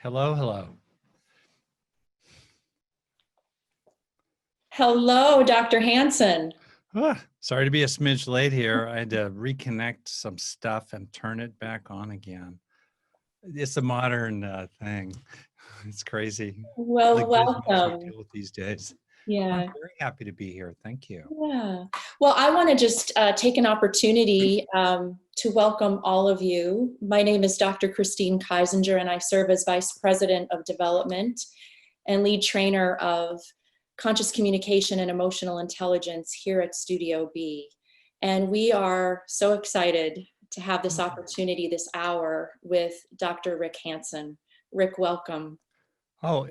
Hello, hello. Hello, Dr. Hanson. Sorry to be a smidge late here. I had to reconnect some stuff and turn it back on again. It's a modern thing. It's crazy. Well, The gizmos we welcome. deal with these days. Yeah. I'm very happy to be here. Thank you. Yeah. Well, I want to just take an opportunity to welcome all of you. My name is Dr. Christine Kiesinger, and I serve as Vice President of Development and lead trainer of Conscious Communication and Emotional Intelligence here at Studio B. And we are so excited to have this opportunity this hour with Dr. Rick Hanson. Rick, welcome. Oh,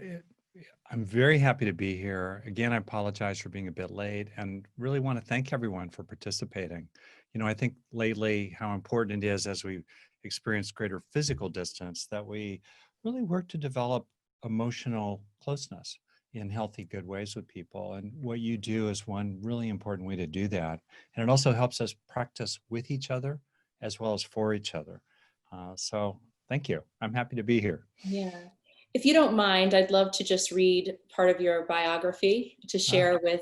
I'm very happy to be here. Again, I apologize for being a bit late and really want to thank everyone for participating. You know, I think lately how important it is as we experience greater physical distance that we really work to develop emotional closeness in healthy, good ways with people. And what you do is one really important way to do that. And it also helps us practice with each other as well as for each other. So thank you. I'm happy to be here. Yeah. If you don't mind, I'd love to just read part of your biography to share with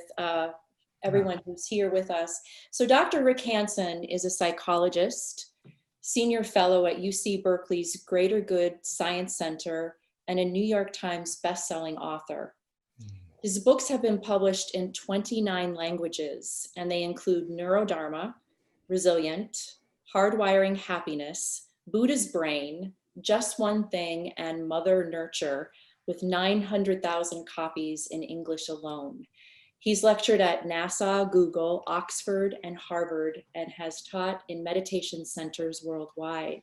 everyone who's here with us. So Dr. Rick Hanson is a psychologist, senior fellow at UC Berkeley's Greater Good Science Center, and a New York Times bestselling author. His books have been published in 29 languages, and they include Neurodharma, Resilience, Hardwiring Happiness, Buddha's Brain, Just One Thing, and Mother Nurture, with 900,000 copies in English alone. He's lectured at NASA, Google, Oxford, and Harvard, and has taught in meditation centers worldwide.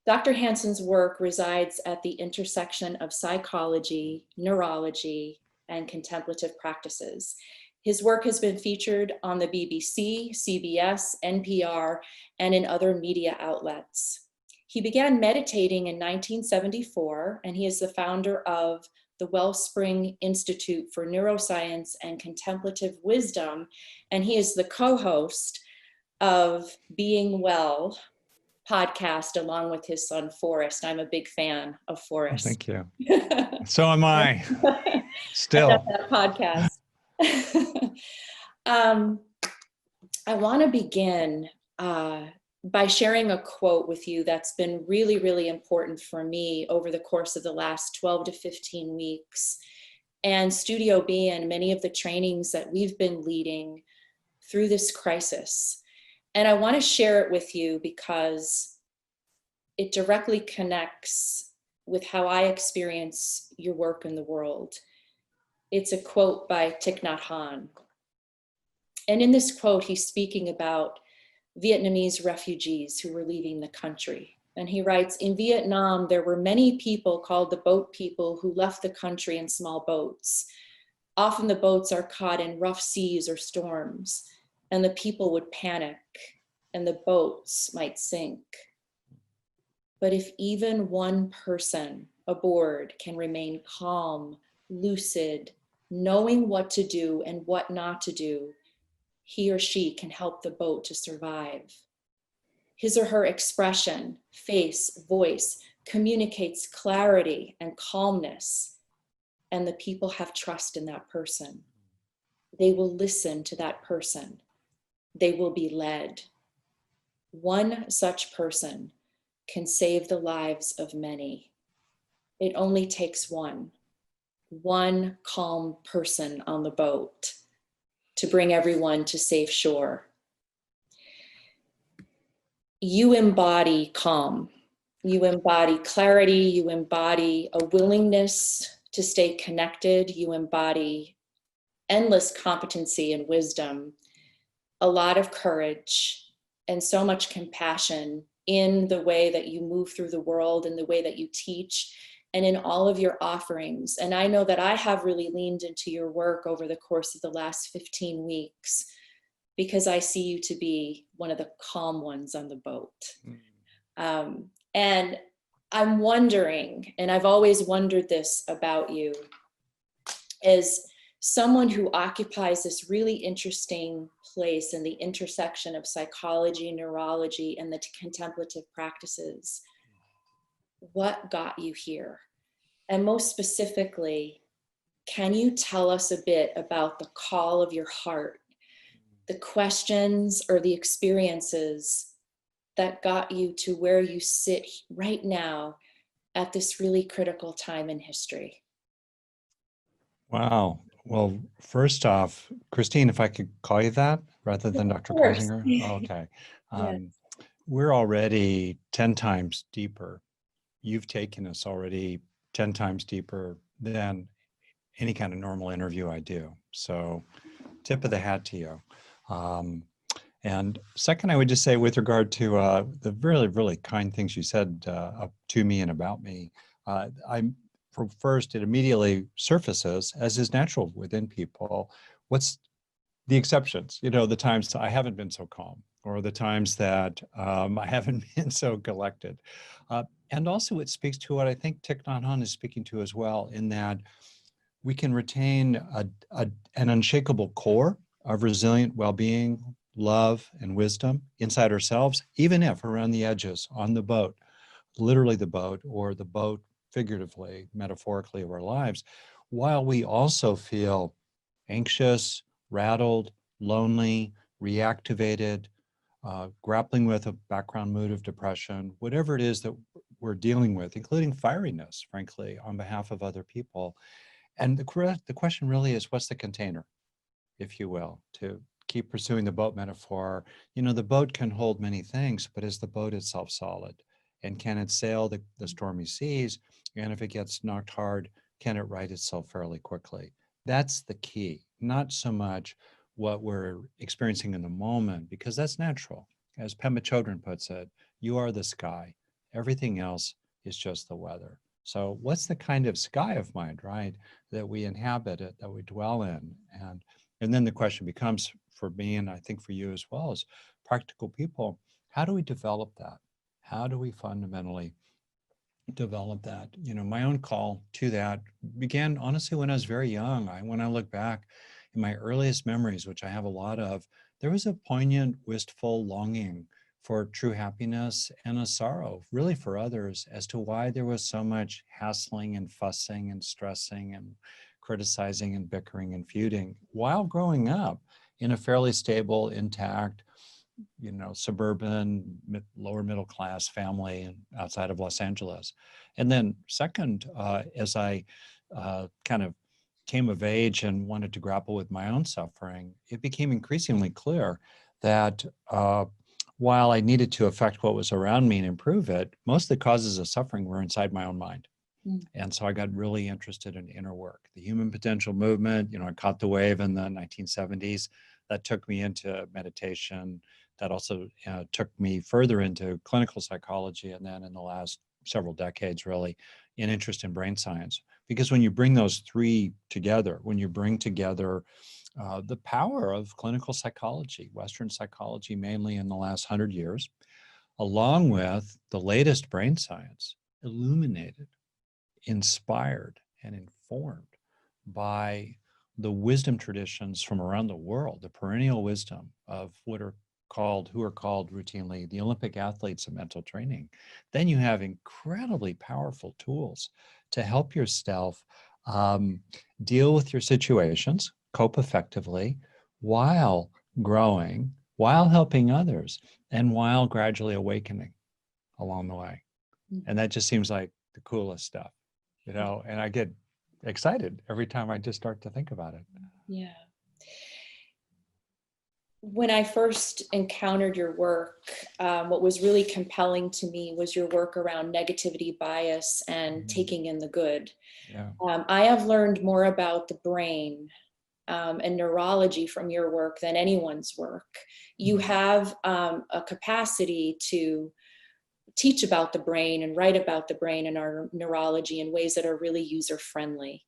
Dr. Hanson's work resides at the intersection of psychology, neurology, and contemplative practices. His work has been featured on the BBC, CBS, NPR, and in other media outlets. He began meditating in 1974, and he is the founder of the Wellspring Institute for Neuroscience and Contemplative Wisdom, and he is the co-host of Being Well podcast along with his son Forrest. I'm a big fan of Forrest. Oh, thank you. So am I. Still. That podcast. I want to begin by sharing a quote with you that's been really, really important for me over the course of the last 12 to 15 weeks. And Studio B and many of the trainings that we've been leading through this crisis. And I want to share it with you because it directly connects with how I experience your work in the world. It's a quote by Thich Nhat Hanh. And in this quote, he's speaking about Vietnamese refugees who were leaving the country. And he writes, in Vietnam, there were many people called the boat people who left the country in small boats. Often the boats are caught in rough seas or storms, and the people would panic, and the boats might sink. But if even one person aboard can remain calm, lucid, knowing what to do and what not to do, he or she can help the boat to survive. His or her expression, face, voice communicates clarity and calmness, and the people have trust in that person. They will listen to that person. They will be led. One such person can save the lives of many. It only takes one calm person on the boat to bring everyone to safe shore. You embody calm. You embody clarity. You embody a willingness to stay connected. You embody endless competency and wisdom, a lot of courage, and so much compassion in the way that you move through the world, in the way that you teach, and in all of your offerings. And I know that I have really leaned into your work over the course of the last 15 weeks because I see you to be one of the calm ones on the boat. And I'm wondering, and I've always wondered this about you, as someone who occupies this really interesting place in the intersection of psychology, neurology, and the contemplative practices. What got you here? And most specifically, can you tell us a bit about the call of your heart, the questions or the experiences that got you to where you sit right now at this really critical time in history? Wow. Well, first off, Christine, if I could call you that rather than Of Dr. course. Kiesinger. Oh, okay. Yes. We're already 10 times deeper. You've taken us already 10 times deeper than any kind of normal interview I do. So tip of the hat to you. Um, and second, I would just say with regard to the really, really kind things you said to me and about me, first, it immediately surfaces, as is natural within people, what's the exceptions, the times I haven't been so calm, or the times that I haven't been so collected. And also it speaks to what I think Thich Nhat Hanh is speaking to as well, in that we can retain an unshakable core of resilient well-being, love, and wisdom inside ourselves, even if around the edges on the boat, literally the boat, or the boat figuratively, metaphorically, of our lives, while we also feel anxious, rattled, lonely, reactivated, grappling with a background mood of depression, whatever it is that we're dealing with, including fieriness, frankly, on behalf of other people. And the question really is, what's the container, if you will, to keep pursuing the boat metaphor? The boat can hold many things, but is the boat itself solid? And can it sail the stormy seas? And if it gets knocked hard, can it right itself fairly quickly? That's the key, not so much what we're experiencing in the moment, because that's natural. As Pema Chodron puts it, you are the sky. Everything else is just the weather. So what's the kind of sky of mind, right, that we inhabit, that we dwell in? And then the question becomes, for me, and I think for you as well, as practical people, how do we develop that? How do we fundamentally develop that? My own call to that began honestly when I was very young. When I look back in my earliest memories, which I have a lot of, there was a poignant, wistful longing for true happiness and a sorrow, really, for others, as to why there was so much hassling and fussing and stressing and criticizing and bickering and feuding while growing up in a fairly stable, intact, suburban, lower middle class family outside of Los Angeles. And then second, as I kind of came of age and wanted to grapple with my own suffering, it became increasingly clear that while I needed to affect what was around me and improve it, most of the causes of suffering were inside my own mind. And so I got really interested in inner work. The human potential movement, I caught the wave in the 1970s. That took me into meditation. That also took me further into clinical psychology. And then in the last several decades, really, an interest in brain science. Because when you bring those three together, when you bring together the power of clinical psychology, Western psychology, mainly in the last 100 years, along with the latest brain science, illuminated, inspired, and informed by the wisdom traditions from around the world, the perennial wisdom of who are called routinely the Olympic athletes of mental training, then you have incredibly powerful tools to help yourself deal with your situations, cope effectively, while growing, while helping others, and while gradually awakening along the way. And that just seems like the coolest stuff, and I get excited every time I just start to think about it. Yeah. When I first encountered your work, what was really compelling to me was your work around negativity bias and taking in the good. Yeah. I have learned more about the brain and neurology from your work than anyone's work. You have a capacity to teach about the brain and write about the brain and our neurology in ways that are really user-friendly.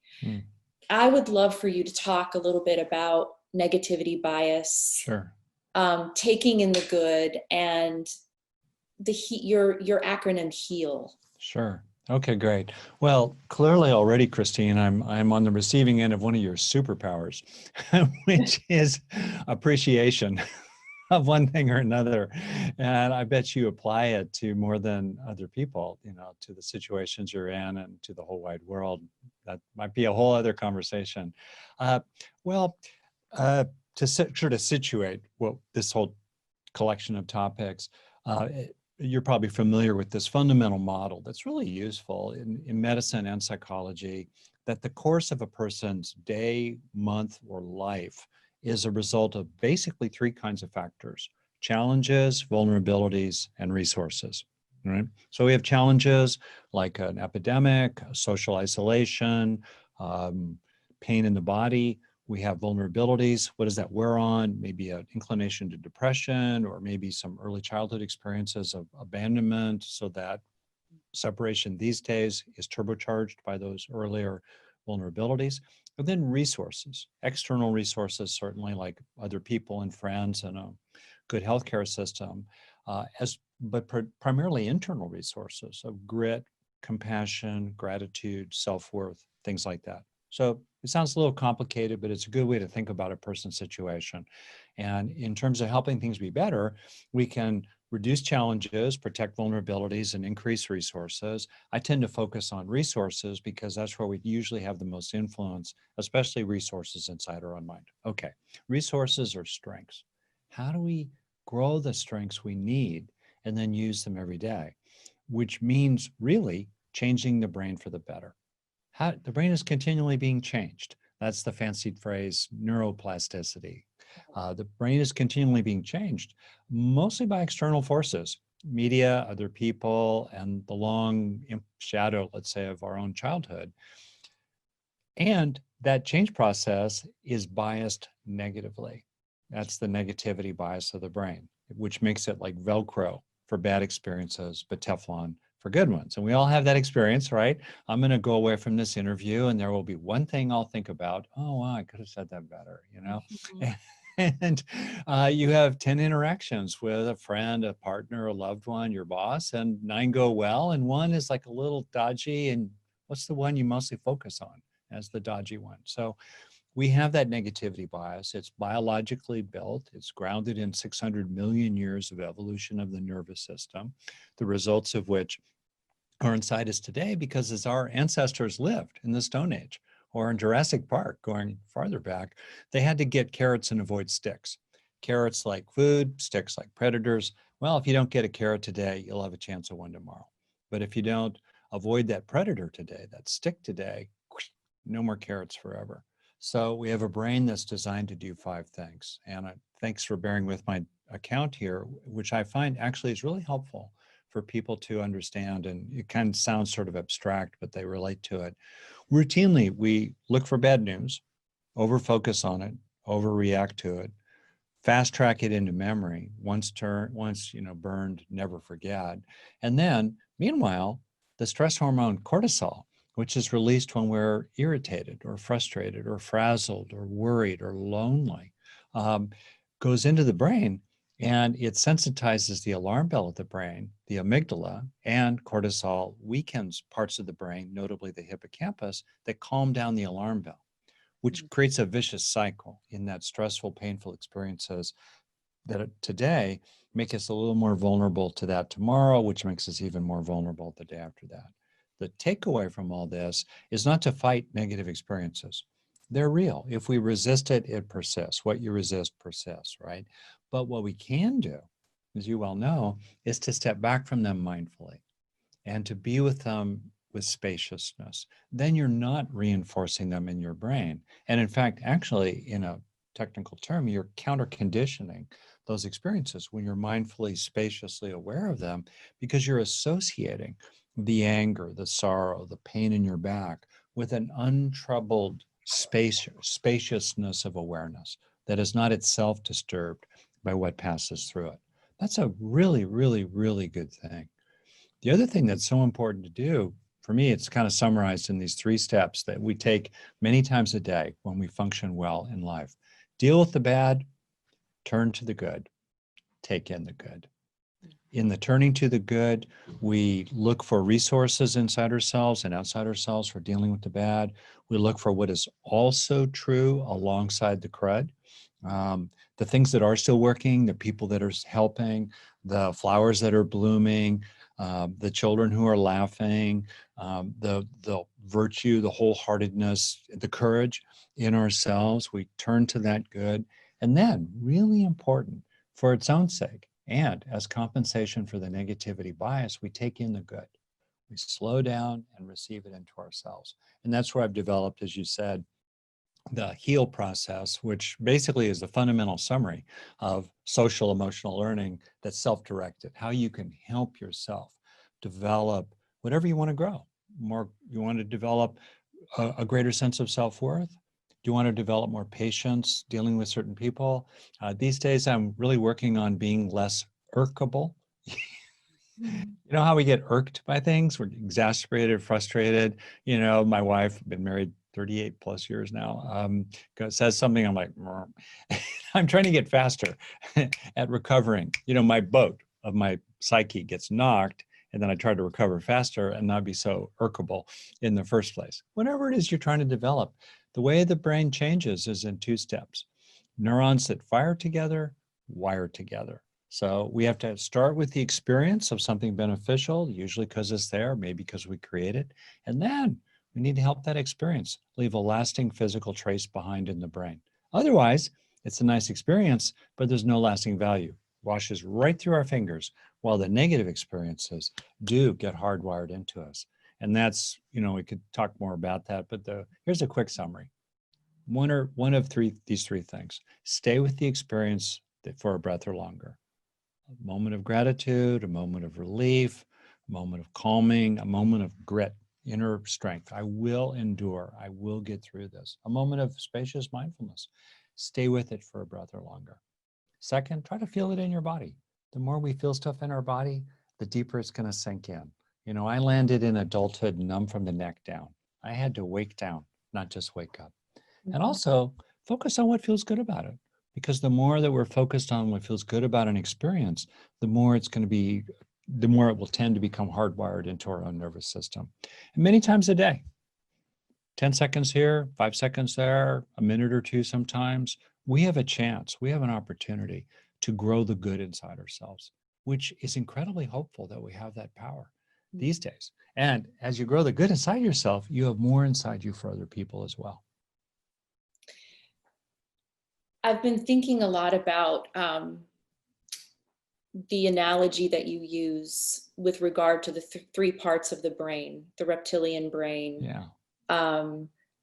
I would love for you to talk a little bit about negativity bias, Sure. Taking in the good, and your acronym HEAL. Sure. Okay, great. Well, clearly already, Christine, I'm on the receiving end of one of your superpowers, which is appreciation. of one thing or another. And I bet you apply it to more than other people, you know, to the situations you're in and to the whole wide world. That might be a whole other conversation. Uh, well, to sort of situate this whole collection of topics, you're probably familiar with this fundamental model that's really useful in medicine and psychology, that the course of a person's day, month, or life is a result of basically three kinds of factors: challenges, vulnerabilities, and resources. Right? So we have challenges like an epidemic, social isolation, pain in the body. We have vulnerabilities. What does that wear on? Maybe an inclination to depression, or maybe some early childhood experiences of abandonment, so that separation these days is turbocharged by those earlier vulnerabilities. And then resources, external resources, certainly like other people and friends and a good healthcare system, but primarily internal resources of grit, compassion, gratitude, self-worth, things like that. So it sounds a little complicated, but it's a good way to think about a person's situation. And in terms of helping things be better, we can reduce challenges, protect vulnerabilities, and increase resources. I tend to focus on resources because that's where we usually have the most influence, especially resources inside our own mind. Okay, resources are strengths. How do we grow the strengths we need and then use them every day? Which means really changing the brain for the better. The brain is continually being changed. That's the fancied phrase, neuroplasticity. The brain is continually being changed, mostly by external forces, media, other people, and the long shadow, let's say, of our own childhood. And that change process is biased negatively. That's the negativity bias of the brain, which makes it like Velcro for bad experiences, but Teflon for good ones. And we all have that experience, right? I'm going to go away from this interview and there will be one thing I'll think about. Oh, wow, I could have said that better, you know? And you have 10 interactions with a friend, a partner, a loved one, your boss, and 9 go well. And one is like a little dodgy. And what's the one you mostly focus on as the dodgy one? So we have that negativity bias. It's biologically built. It's grounded in 600 million years of evolution of the nervous system, the results of which are inside us today because as our ancestors lived in the Stone Age or in Jurassic Park, going farther back, they had to get carrots and avoid sticks. Carrots like food, sticks like predators. Well, if you don't get a carrot today, you'll have a chance of one tomorrow. But if you don't avoid that predator today, that stick today, no more carrots forever. So we have a brain that's designed to do 5 things. And thanks for bearing with my account here, which I find actually is really helpful for people to understand. And it kind of sounds sort of abstract, but they relate to it. Routinely, we look for bad news, over-focus on it, overreact to it, fast track it into memory. Once burned, never forget. And then, meanwhile, the stress hormone cortisol, which is released when we're irritated or frustrated or frazzled or worried or lonely, goes into the brain and it sensitizes the alarm bell of the brain, the amygdala, and cortisol weakens parts of the brain, notably the hippocampus, that calm down the alarm bell, which creates a vicious cycle in that stressful, painful experiences that today make us a little more vulnerable to that tomorrow, which makes us even more vulnerable the day after that. The takeaway from all this is not to fight negative experiences. They're real. If we resist it, it persists. What you resist persists, right? But what we can do, as you well know, is to step back from them mindfully and to be with them with spaciousness. Then you're not reinforcing them in your brain. And in fact, actually, in a technical term, you're counter-conditioning those experiences when you're mindfully, spaciously aware of them, because you're associating the anger, the sorrow, the pain in your back with an untroubled spaciousness of awareness that is not itself disturbed by what passes through it. That's a really, really, really good thing. The other thing that's so important to do, for me, it's kind of summarized in these 3 steps that we take many times a day when we function well in life. Deal with the bad, turn to the good, take in the good. In the turning to the good, we look for resources inside ourselves and outside ourselves for dealing with the bad. We look for what is also true alongside the crud. the things that are still working, the people that are helping, the flowers that are blooming, the children who are laughing, the virtue, the wholeheartedness, the courage in ourselves. We turn to that good. And then, really important, for its own sake, and as compensation for the negativity bias, we take in the good. We slow down and receive it into ourselves. And that's where I've developed, as you said, the HEAL process, which basically is the fundamental summary of social emotional learning that's self-directed, how you can help yourself develop whatever you want to grow. More, you want to develop a greater sense of self-worth? Do you want to develop more patience dealing with certain people? These days, I'm really working on being less irkable. You know how we get irked by things? We're exasperated, frustrated. You know, my wife, been married 38 plus years now, says something, I'm like, I'm trying to get faster at recovering. You know, my boat of my psyche gets knocked, and then I try to recover faster and not be so irkable in the first place. Whatever it is you're trying to develop, the way the brain changes is in 2 steps. Neurons that fire together, wire together. So we have to start with the experience of something beneficial, usually because it's there, maybe because we create it. And then we need to help that experience leave a lasting physical trace behind in the brain. Otherwise, it's a nice experience, but there's no lasting value. Washes right through our fingers, while the negative experiences do get hardwired into us. And that's, you know, we could talk more about that, but here's a quick summary. One of these three things. Stay with the experience for a breath or longer. A moment of gratitude, a moment of relief, a moment of calming, a moment of grit, inner strength. I will endure. I will get through this. A moment of spacious mindfulness. Stay with it for a breath or longer. Second, try to feel it in your body. The more we feel stuff in our body, the deeper it's going to sink in. You know, I landed in adulthood numb from the neck down. I had to wake down, not just wake up. And also focus on what feels good about it. Because the more that we're focused on what feels good about an experience, the more it will tend to become hardwired into our own nervous system. And many times a day, 10 seconds here, 5 seconds there, a minute or two sometimes, we have a chance, we have an opportunity to grow the good inside ourselves, which is incredibly hopeful that we have that power these days. And as you grow the good inside yourself, you have more inside you for other people as well. I've been thinking a lot about the analogy that you use with regard to the 3 parts of the brain, the reptilian brain,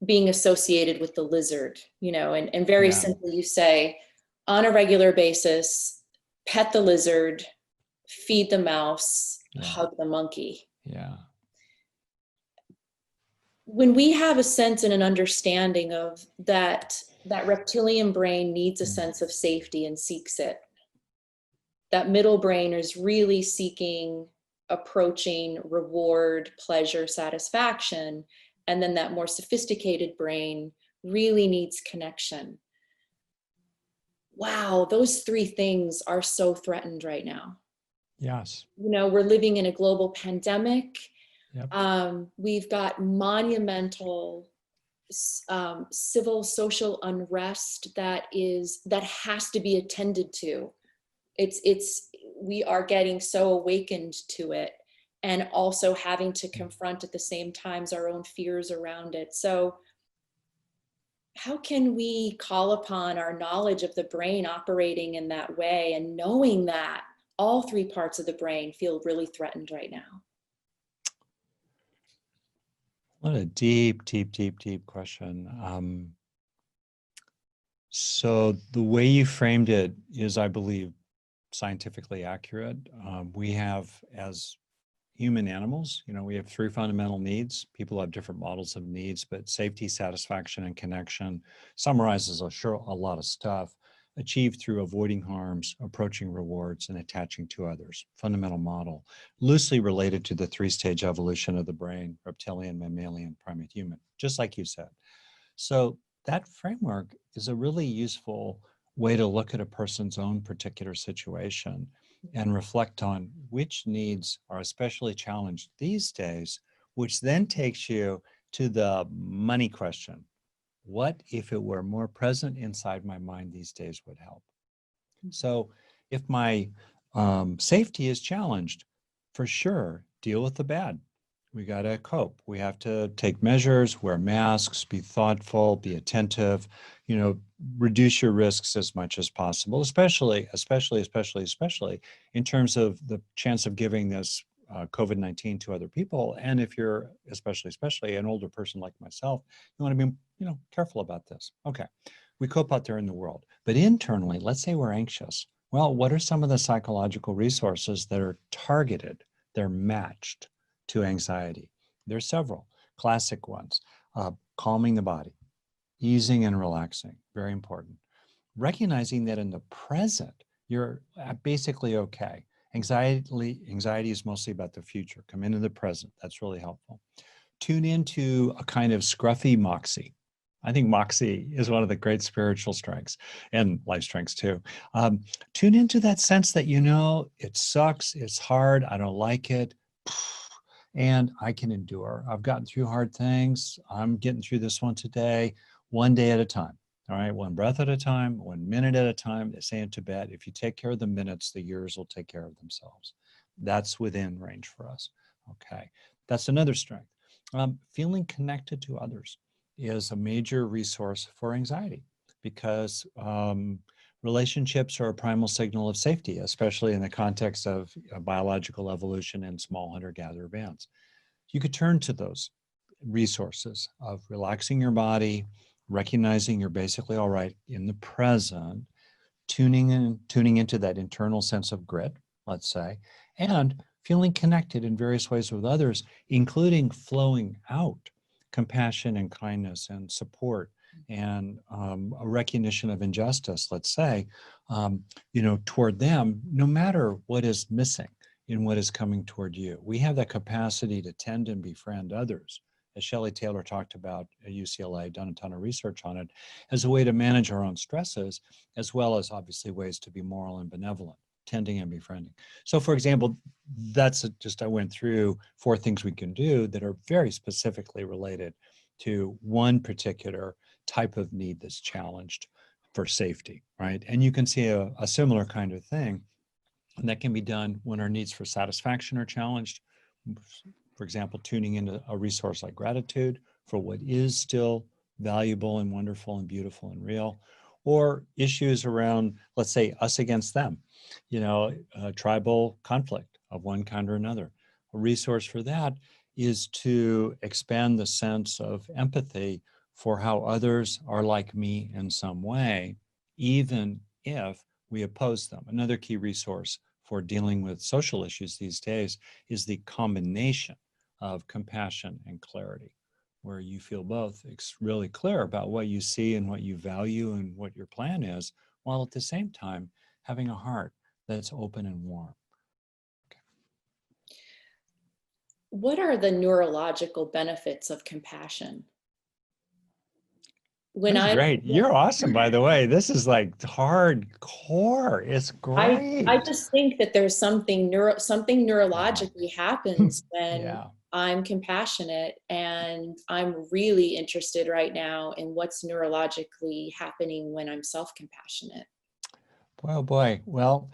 being associated with the lizard, you know, and very simply you say, on a regular basis, pet the lizard, feed the mouse, hug the monkey. When we have a sense and an understanding of that reptilian brain needs a sense of safety and seeks it. That middle brain is really seeking, approaching reward, pleasure, satisfaction. And then that more sophisticated brain really needs connection. Wow, those 3 things are so threatened right now. Yes. You know, we're living in a global pandemic. We've got monumental civil social unrest that has to be attended to. We are getting so awakened to it, and also having to confront at the same times our own fears around it. So how can we call upon our knowledge of the brain operating in that way, and knowing that all 3 parts of the brain feel really threatened right now? What a deep question. So the way you framed it is, I believe, scientifically accurate. We have, as human animals, you know, we have 3 fundamental needs. People have different models of needs, but safety, satisfaction, and connection summarizes a lot of stuff, achieved through avoiding harms, approaching rewards, and attaching to others. Fundamental model, loosely related to the 3-stage evolution of the brain: reptilian, mammalian, primate, human, just like you said. So that framework is a really useful way to look at a person's own particular situation and reflect on which needs are especially challenged these days, which then takes you to the money question. What if it were more present inside my mind these days would help? So if my safety is challenged, for sure, deal with the bad. We got to cope. We have to take measures, wear masks, be thoughtful, be attentive, reduce your risks as much as possible, especially in terms of the chance of giving this COVID-19 to other people. And if you're especially an older person like myself, you want to be, careful about this. Okay. We cope out there in the world, but internally, let's say we're anxious. Well, what are some of the psychological resources that are targeted? They're matched to anxiety. There's several classic ones. Calming the body, easing and relaxing, very important. Recognizing that in the present, you're basically okay. Anxiety is mostly about the future. Come into the present. That's really helpful. Tune into a kind of scruffy moxie. I think moxie is one of the great spiritual strengths and life strengths too. Tune into that sense that, it sucks, it's hard, I don't like it, and I can endure. I've gotten through hard things. I'm getting through this one today, one day at a time. All right, one breath at a time, 1 minute at a time. They say in Tibet, if you take care of the minutes, the years will take care of themselves. That's within range for us. Okay, that's another strength. Feeling connected to others is a major resource for anxiety because relationships are a primal signal of safety, especially in the context of biological evolution and small hunter-gatherer bands. You could turn to those resources of relaxing your body, recognizing you're basically all right in the present, tuning into that internal sense of grit, let's say, and feeling connected in various ways with others, including flowing out compassion and kindness and support and a recognition of injustice, let's say, toward them, no matter what is missing in what is coming toward you. We have that capacity to tend and befriend others, as Shelley Taylor talked about at UCLA, done a ton of research on it, as a way to manage our own stresses, as well as obviously ways to be moral and benevolent, tending and befriending. So for example, I went through 4 things we can do that are very specifically related to one particular type of need that's challenged for safety, right? And you can see a similar kind of thing, and that can be done when our needs for satisfaction are challenged. For example, tuning into a resource like gratitude for what is still valuable and wonderful and beautiful and real, or issues around, let's say, us against them, tribal conflict of one kind or another. A resource for that is to expand the sense of empathy for how others are like me in some way, even if we oppose them. Another key resource for dealing with social issues these days is the combination of compassion and clarity, where you feel both really clear about what you see and what you value and what your plan is, while at the same time having a heart that's open and warm. Okay. What are the neurological benefits of compassion? Great. You're awesome, by the way. This is like hardcore. It's great. I just think that there's something neurologically happens when I'm compassionate, and I'm really interested right now in what's neurologically happening when I'm self-compassionate. Boy, oh boy. Well,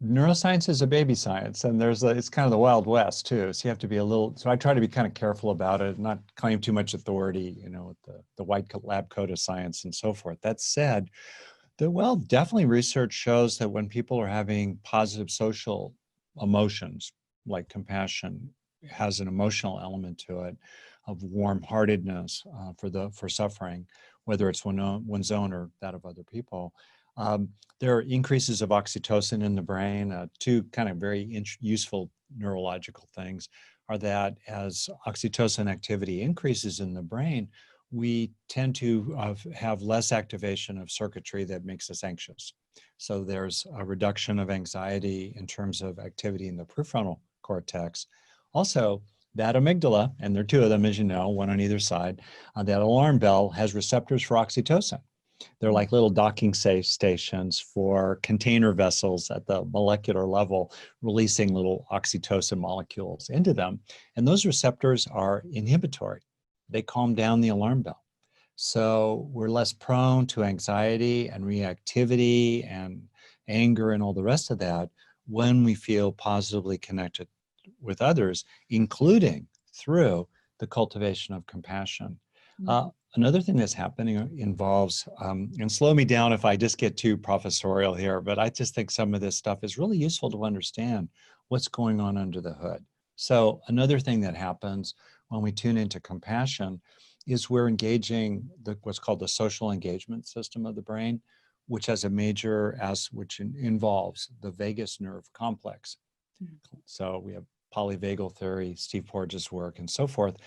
neuroscience is a baby science, and it's kind of the Wild West too. So you have to be so I try to be kind of careful about it, not claim too much authority, with the white lab coat of science and so forth. That said, definitely research shows that when people are having positive social emotions, like compassion has an emotional element to it, of warm-heartedness for suffering, whether it's one's own or that of other people. There are increases of oxytocin in the brain. 2 kind of very useful neurological things are that as oxytocin activity increases in the brain, we tend to have less activation of circuitry that makes us anxious. So there's a reduction of anxiety in terms of activity in the prefrontal cortex. Also, that amygdala, and there are 2 of them, as you know, one on either side, that alarm bell has receptors for oxytocin. They're like little docking stations for container vessels at the molecular level, releasing little oxytocin molecules into them. And those receptors are inhibitory. They calm down the alarm bell. So we're less prone to anxiety and reactivity and anger and all the rest of that when we feel positively connected with others, including through the cultivation of compassion. Another thing that's happening involves, and slow me down if I just get too professorial here, but I just think some of this stuff is really useful to understand what's going on under the hood. So another thing that happens when we tune into compassion is we're engaging what's called the social engagement system of the brain, which has a major which involves the vagus nerve complex. So we have polyvagal theory, Steve Porges' work, and so forth.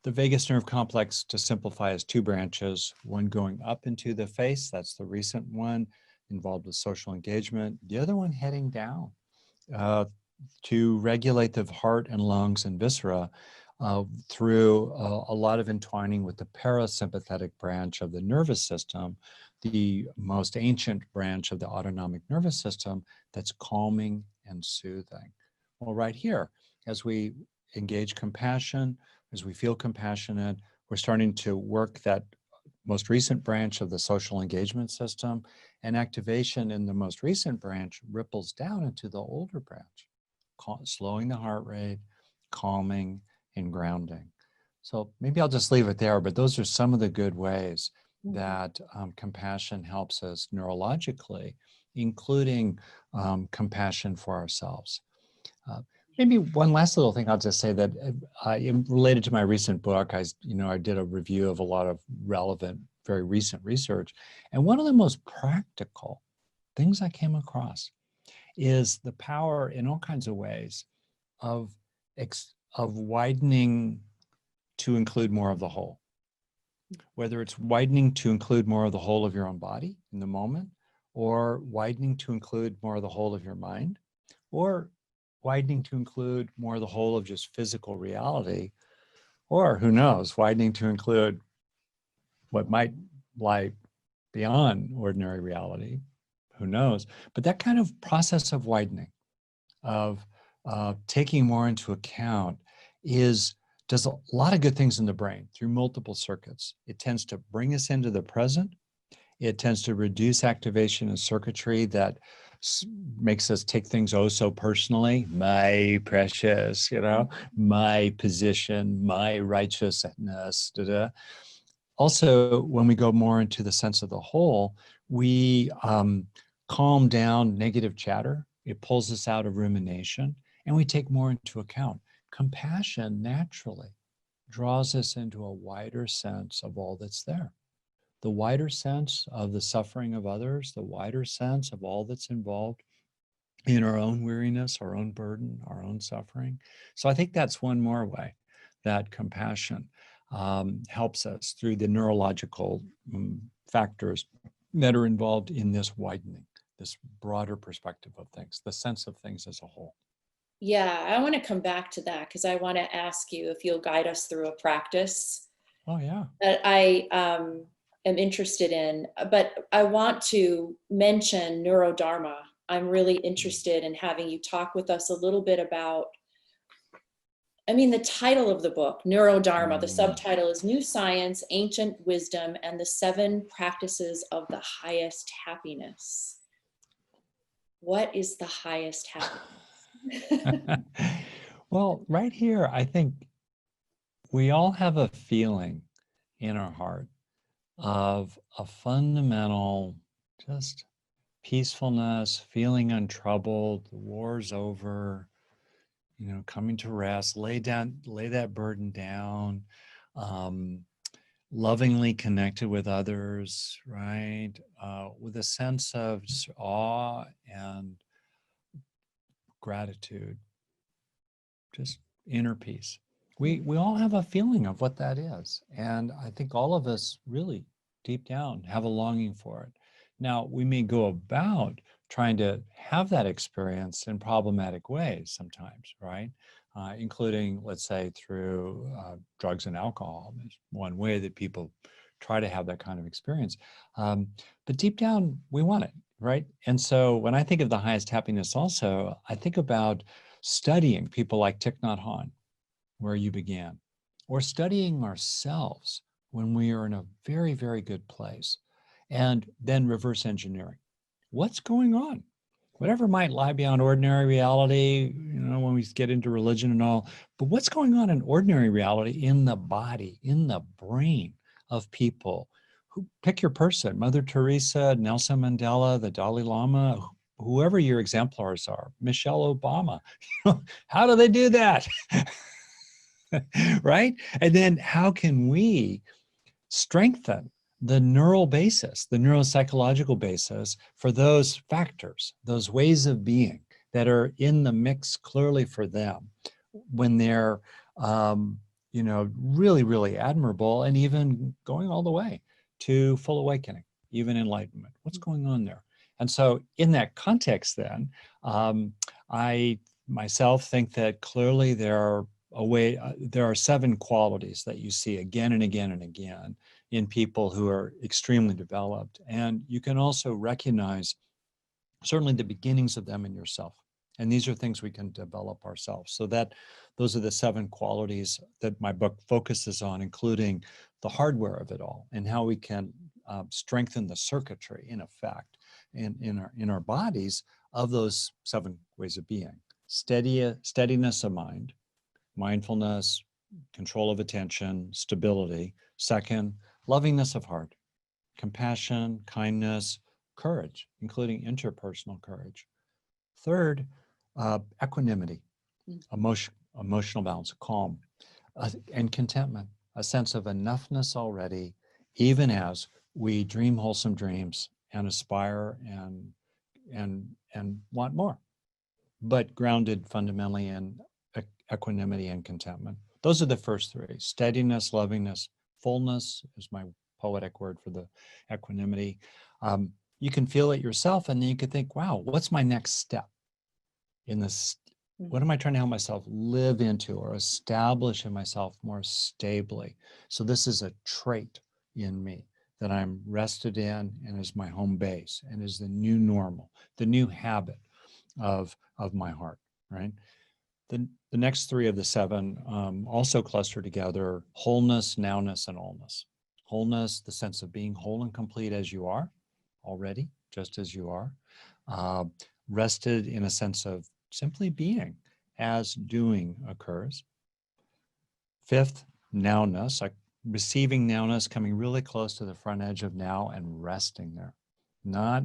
The vagus nerve complex, to simplify, is two branches, one going up into the face, that's the recent one, involved with social engagement, the other one heading down to regulate the heart and lungs and viscera through a lot of entwining with the parasympathetic branch of the nervous system, the most ancient branch of the autonomic nervous system that's calming and soothing. Well, right here, as we engage compassion, as we feel compassionate, we're starting to work that most recent branch of the social engagement system, and activation in the most recent branch ripples down into the older branch, slowing the heart rate, calming, and grounding. So maybe I'll just leave it there, but those are some of the good ways that compassion helps us neurologically, including compassion for ourselves. Maybe one last little thing I'll just say that related to my recent book, I did a review of a lot of relevant, very recent research. And one of the most practical things I came across is the power in all kinds of ways of widening to include more of the whole. Whether it's widening to include more of the whole of your own body in the moment, or widening to include more of the whole of your mind, or widening to include more of the whole of just physical reality, or who knows, widening to include what might lie beyond ordinary reality, who knows. But that kind of process of widening, of taking more into account, does a lot of good things in the brain through multiple circuits. It tends to bring us into the present. It tends to reduce activation in circuitry that makes us take things oh so personally. My precious, my position, my righteousness. Also, when we go more into the sense of the whole, we calm down negative chatter. It pulls us out of rumination, and we take more into account. Compassion naturally draws us into a wider sense of all that's there. The wider sense of the suffering of others, the wider sense of all that's involved in our own weariness, our own burden, our own suffering. So I think that's one more way that compassion helps us through the neurological factors that are involved in this widening, this broader perspective of things, the sense of things as a whole. Yeah, I want to come back to that because I want to ask you if you'll guide us through a practice. Oh, yeah. That I am interested in, but I want to mention Neurodharma. I'm really interested in having you talk with us a little bit about, the title of the book, Neurodharma, the subtitle is New Science, Ancient Wisdom, and the 7 Practices of the Highest Happiness. What is the highest happiness? Well, right here, I think we all have a feeling in our heart of a fundamental just peacefulness, feeling untroubled, the war's over, coming to rest, lay that burden down, lovingly connected with others, right? With a sense of just awe and gratitude, just inner peace. We all have a feeling of what that is. And I think all of us really deep down have a longing for it. Now, we may go about trying to have that experience in problematic ways sometimes, right? Including, let's say, through drugs and alcohol. There's one way that people try to have that kind of experience. But deep down, we want it, right? And so when I think of the highest happiness also, I think about studying people like Thich Nhat Hanh, where you began, or studying ourselves, when we are in a very, very good place. And then reverse engineering. What's going on? Whatever might lie beyond ordinary reality, when we get into religion and all, but what's going on in ordinary reality in the body, in the brain of people who, pick your person, Mother Teresa, Nelson Mandela, the Dalai Lama, whoever your exemplars are, Michelle Obama. How do they do that? Right? And then how can we strengthen the neural basis, the neuropsychological basis for those factors, those ways of being that are in the mix clearly for them when they're, really, really admirable and even going all the way to full awakening, even enlightenment. What's going on there? And so in that context then, I myself think that clearly there are 7 qualities that you see again and again and again in people who are extremely developed. And you can also recognize certainly the beginnings of them in yourself. And these are things we can develop ourselves. So those are the 7 qualities that my book focuses on, including the hardware of it all and how we can strengthen the circuitry, in effect, in our bodies of those 7 ways of being. Steadiness of mind, mindfulness, control of attention, stability. Second, lovingness of heart, compassion, kindness, courage, including interpersonal courage. Third, equanimity, emotional balance, calm, and contentment, a sense of enoughness already, even as we dream wholesome dreams and aspire and want more, but grounded fundamentally in equanimity and contentment. Those are the first 3: steadiness, lovingness, fullness is my poetic word for the equanimity. You can feel it yourself, and then you could think, wow, what's my next step in this? What am I trying to help myself live into or establish in myself more stably? So this is a trait in me that I'm rested in and is my home base and is the new normal, the new habit of my heart, right? The next 3 of the 7 also cluster together: wholeness, nowness, and allness. Wholeness, the sense of being whole and complete as you are already, just as you are. Rested in a sense of simply being as doing occurs. 5th, nowness, like receiving nowness, coming really close to the front edge of now and resting there. Not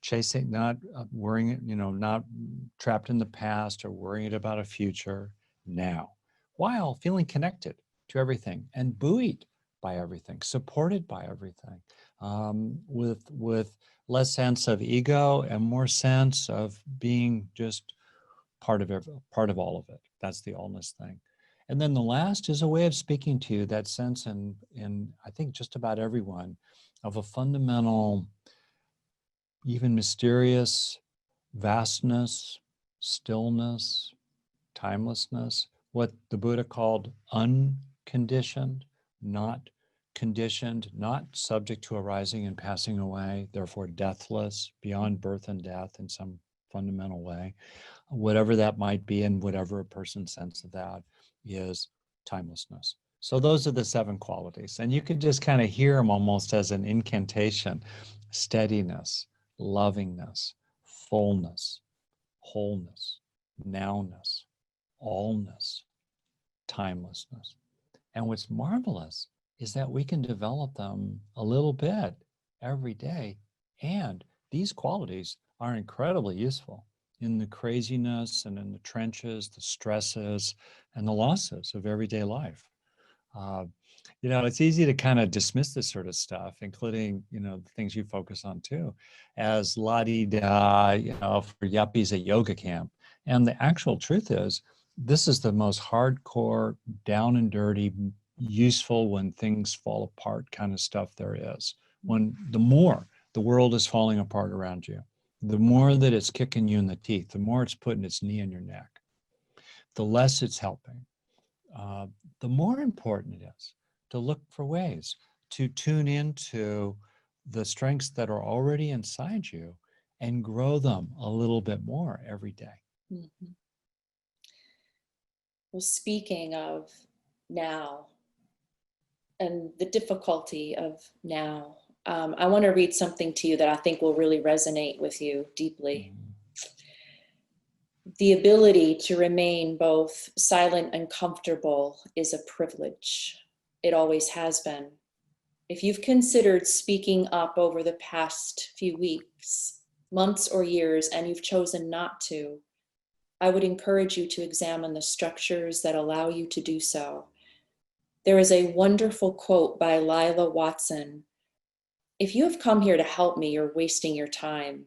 chasing, not worrying, not trapped in the past or worrying about a future, now, while feeling connected to everything and buoyed by everything, supported by everything, with less sense of ego and more sense of being just part of all of it. That's the allness thing. And then the last is a way of speaking to you, that sense in I think just about everyone, of a fundamental, even mysterious vastness, stillness, timelessness, what the Buddha called unconditioned, not conditioned, not subject to arising and passing away, therefore deathless, beyond birth and death in some fundamental way. Whatever that might be, and whatever a person's sense of that is, timelessness. So those are the 7 qualities. And you could just kind of hear them almost as an incantation: steadiness, lovingness, fullness, wholeness, nowness, allness, timelessness. And what's marvelous is that we can develop them a little bit every day. And these qualities are incredibly useful in the craziness and in the trenches, the stresses, and the losses of everyday life. It's easy to kind of dismiss this sort of stuff, including, the things you focus on too, as la-di-da, for yuppies at yoga camp. And the actual truth is, this is the most hardcore, down and dirty, useful when things fall apart kind of stuff there is. When the more the world is falling apart around you, the more that it's kicking you in the teeth, the more it's putting its knee in your neck, the less it's helping. The more important it is to look for ways to tune into the strengths that are already inside you and grow them a little bit more every day. Mm-hmm. Well, speaking of now, the difficulty of now. I want to read something to you that I think will really resonate with you deeply. The ability to remain both silent and comfortable is a privilege. It always has been. If you've considered speaking up over the past few weeks, months, or years, and you've chosen not to, I would encourage you to examine the structures that allow you to do so. There is a wonderful quote by Lila Watson. If you have come here to help me, you're wasting your time.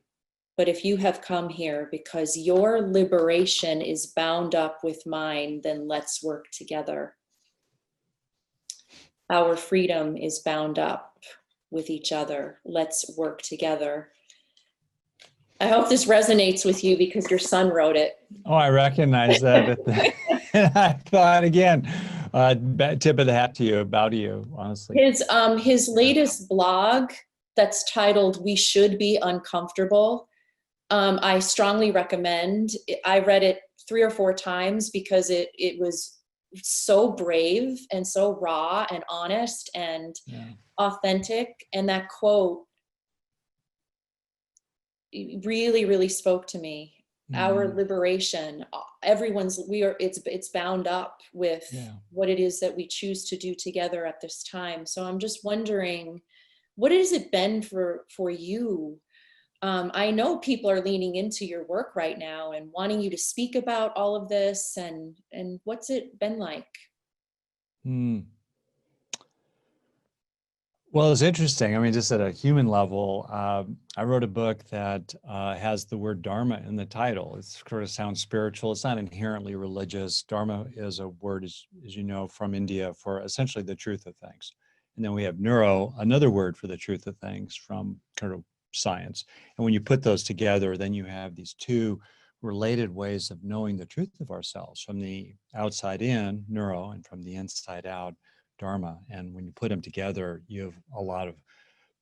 But if you have come here because your liberation is bound up with mine, then let's work together. Our freedom is bound up with each other. Let's work together. I hope this resonates with you because your son wrote it. Oh, I recognize that. I thought, again, tip of the hat to you, bow to you, honestly. His latest blog that's titled "We Should Be Uncomfortable." I strongly recommend. I read it 3 or 4 times because it was so brave and so raw and honest and authentic. And that quote really, really spoke to me. Our liberation, it's bound up with what it is that we choose to do together at this time. So I'm just wondering, what has it been for you? I know people are leaning into your work right now and wanting you to speak about all of this, and what's it been like? Well, it's interesting. I mean, just at a human level, I wrote a book that has the word Dharma in the title. It sort of sounds spiritual. It's not inherently religious. Dharma is a word, as you know, from India for essentially the truth of things. And then we have neuro, another word for the truth of things from kind of science. And when you put those together, then you have these 2 related ways of knowing the truth of ourselves, from the outside in, neuro, and from the inside out, Dharma. And when you put them together, you have a lot of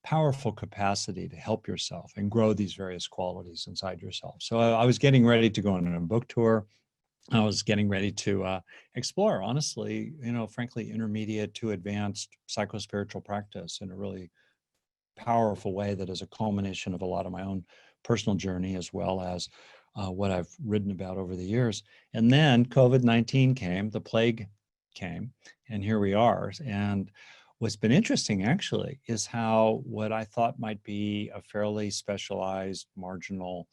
powerful capacity to help yourself and grow these various qualities inside yourself. So I was getting ready to go on a book tour. I was getting ready to explore, honestly, frankly, intermediate to advanced psychospiritual practice in a really powerful way that is a culmination of a lot of my own personal journey, as well as what I've written about over the years. And then COVID-19 came, the plague came, and here we are. And what's been interesting, actually, is how what I thought might be a fairly specialized, marginal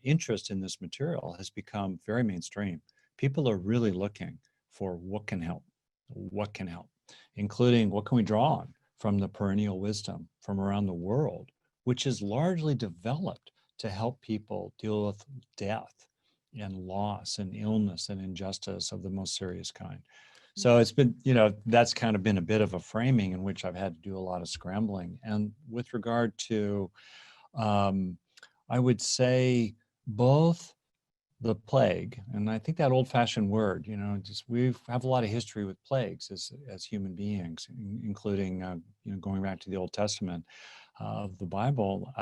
interest in this material has become very mainstream. People are really looking for what can help, including what can we draw on from the perennial wisdom from around the world, which is largely developed to help people deal with death and loss and illness and injustice of the most serious kind. So it's been, that's kind of been a bit of a framing in which I've had to do a lot of scrambling. And with regard to, I would say both the plague, and I think that old-fashioned word, we have a lot of history with plagues as human beings, including, going back to the Old Testament of the Bible.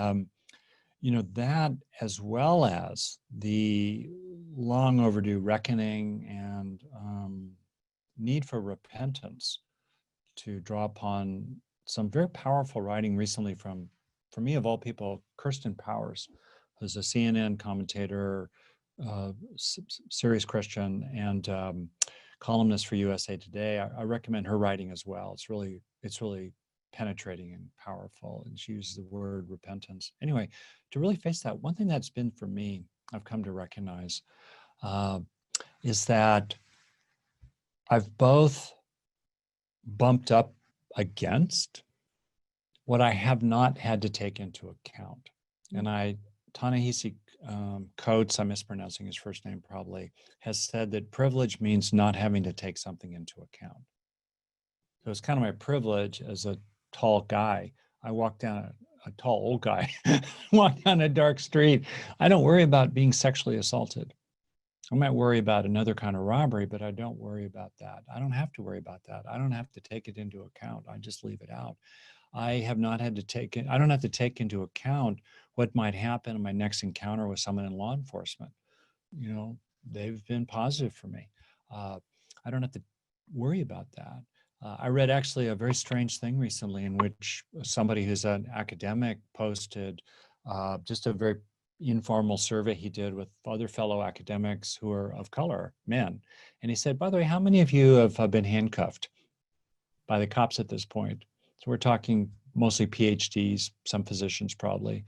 That, as well as the long overdue reckoning and need for repentance, to draw upon some very powerful writing recently from, for me of all people, Kirsten Powers, who's a CNN commentator, serious Christian, and columnist for USA Today. I recommend her writing as well. It's really penetrating and powerful, and she uses the word repentance. Anyway, to really face that, one thing that's been for me, I've come to recognize, is that I've both bumped up against what I have not had to take into account. And Ta-Nehisi Coates, I'm mispronouncing his first name probably, has said that privilege means not having to take something into account. So it's kind of my privilege as a tall guy. I walk down a tall old guy, walk down a dark street. I don't worry about being sexually assaulted. I might worry about another kind of robbery, but I don't worry about that. I don't have to worry about that. I don't have to take it into account. I just leave it out. I have not had to take it. I don't have to take into account what might happen in my next encounter with someone in law enforcement. They've been positive for me. I don't have to worry about that. I read actually a very strange thing recently in which somebody who's an academic posted just a very informal survey he did with other fellow academics who are of color, men. And he said, by the way, how many of you have been handcuffed by the cops at this point? So we're talking mostly PhDs, some physicians probably.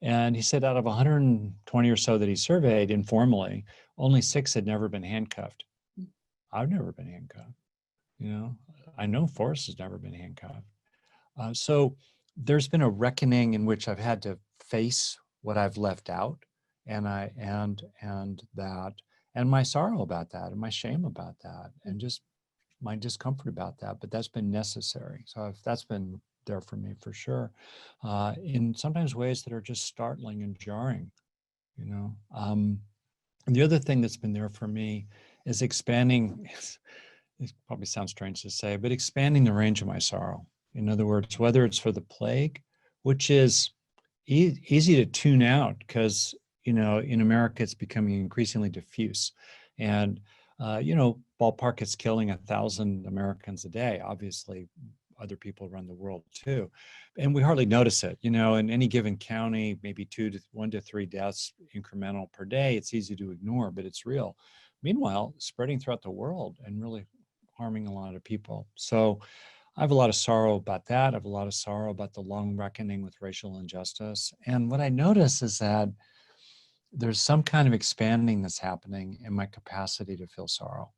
And he said out of 120 or so that he surveyed informally, only 6 had never been handcuffed. I've never been handcuffed. You know, I know Forrest has never been handcuffed. So there's been a reckoning in which I've had to face what I've left out, and that, and my sorrow about that, and my shame about that, and just my discomfort about that. But that's been necessary. So that's been there for me for sure, in sometimes ways that are just startling and jarring. You know, and the other thing that's been there for me is expanding. It probably sounds strange to say, but expanding the range of my sorrow. In other words, whether it's for the plague, which is easy to tune out because, you know, in America, it's becoming increasingly diffuse. And, you know, ballpark, it's killing 1,000 Americans a day. Obviously, other people around the world too. And we hardly notice it. You know, in any given county, maybe 1 to 3 deaths incremental per day. It's easy to ignore, but it's real. Meanwhile, spreading throughout the world and really harming a lot of people. So I have a lot of sorrow about that. I have a lot of sorrow about the long reckoning with racial injustice. And what I notice is that there's some kind of expanding that's happening in my capacity to feel sorrow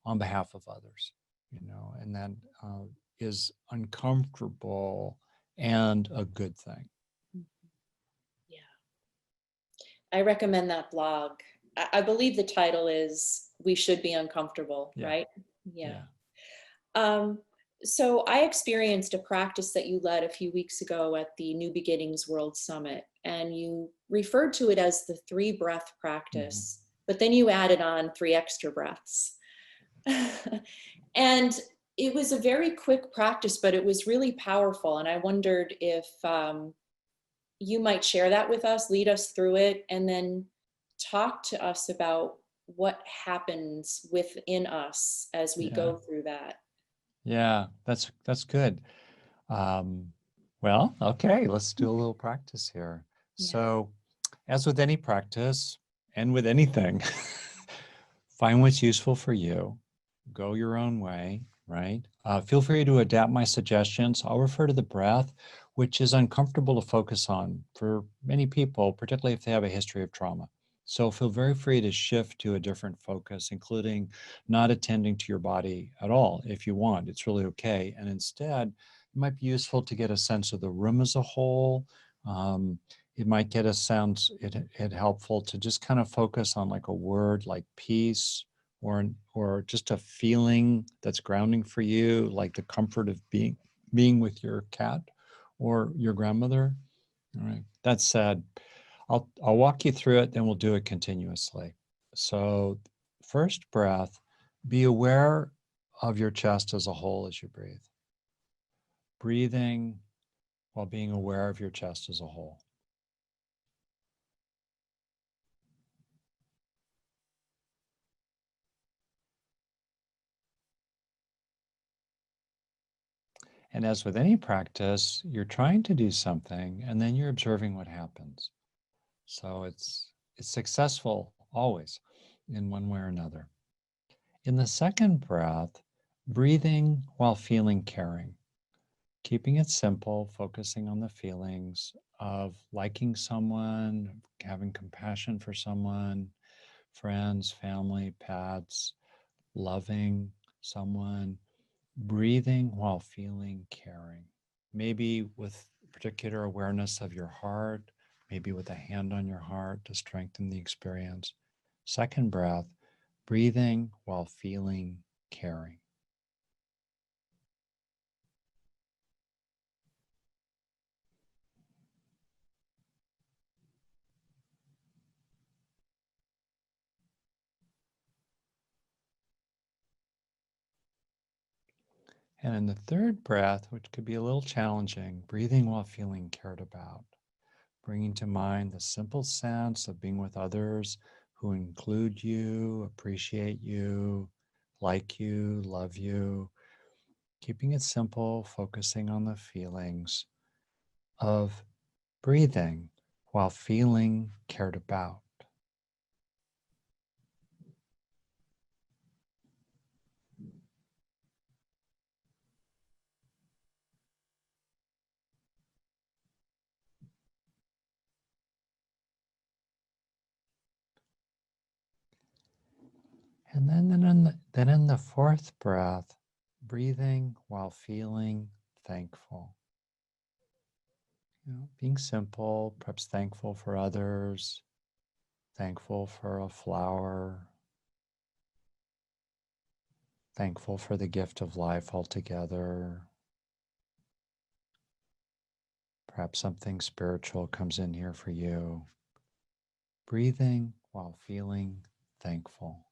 on behalf of others, you know, and that is uncomfortable and a good thing. Yeah. I recommend that blog. I believe the title is "We Should Be Uncomfortable," Yeah. right? Yeah. So I experienced a practice that you led a few weeks ago at the New Beginnings World Summit, and you referred to it as the 3-breath practice, but then you added on 3 extra breaths. And it was a very quick practice, but it was really powerful. And I wondered if you might share that with us, lead us through it, and then talk to us about what happens within us as we go through that. Yeah, that's good. Well, okay, let's do a little practice here. Yeah. So, as with any practice and with anything, find what's useful for you. Go your own way, right? Feel free to adapt my suggestions. I'll refer to the breath, which is uncomfortable to focus on for many people, particularly if they have a history of trauma. So feel very free to shift to a different focus, including not attending to your body at all if you want. It's really okay. And instead, it might be useful to get a sense of the room as a whole. It might get a sense, it helpful to just kind of focus on like a word like peace, or just a feeling that's grounding for you, like the comfort of being with your cat or your grandmother. All right. That said, I'll walk you through it, then we'll do it continuously. So, first breath, be aware of your chest as a whole as you breathe. Breathing while being aware of your chest as a whole. And as with any practice, you're trying to do something and then you're observing what happens. So it's successful always in one way or another. In the second breath, breathing while feeling caring. Keeping it simple, focusing on the feelings of liking someone, having compassion for someone, friends, family, pets, loving someone, breathing while feeling caring. Maybe with particular awareness of your heart, maybe with a hand on your heart to strengthen the experience. Second breath, breathing while feeling caring. And in the third breath, which could be a little challenging, breathing while feeling cared about, bringing to mind the simple sense of being with others who include you, appreciate you, like you, love you, Keeping it simple, focusing on the feelings of breathing while feeling cared about. And then in the fourth breath, breathing while feeling thankful. Being simple, perhaps thankful for others, thankful for a flower, thankful for the gift of life altogether. Perhaps something spiritual comes in here for you. Breathing while feeling thankful.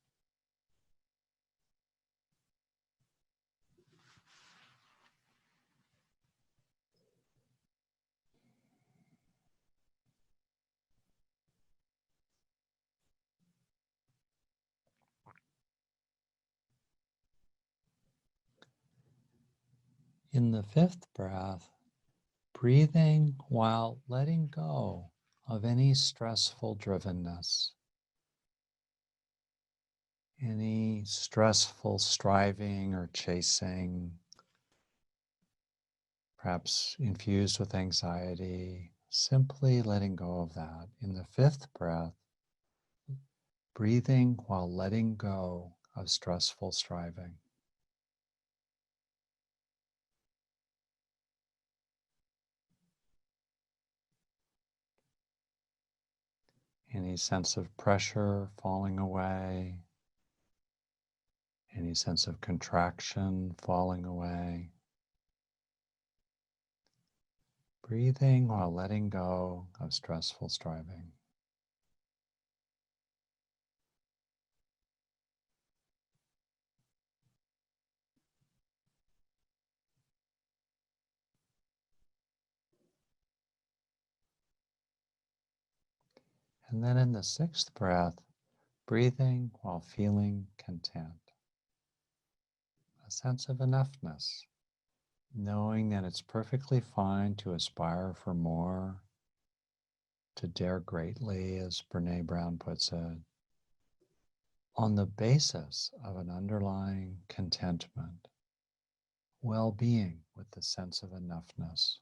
In the fifth breath, breathing while letting go of any stressful drivenness, any stressful striving or chasing, perhaps infused with anxiety, simply letting go of that. In the fifth breath, breathing while letting go of stressful striving. Any sense of pressure falling away, any sense of contraction falling away. Breathing while letting go of stressful striving. And then in the sixth breath, breathing while feeling content. A sense of enoughness, knowing that it's perfectly fine to aspire for more, to dare greatly, as Brene Brown puts it, on the basis of an underlying contentment, well-being with the sense of enoughness,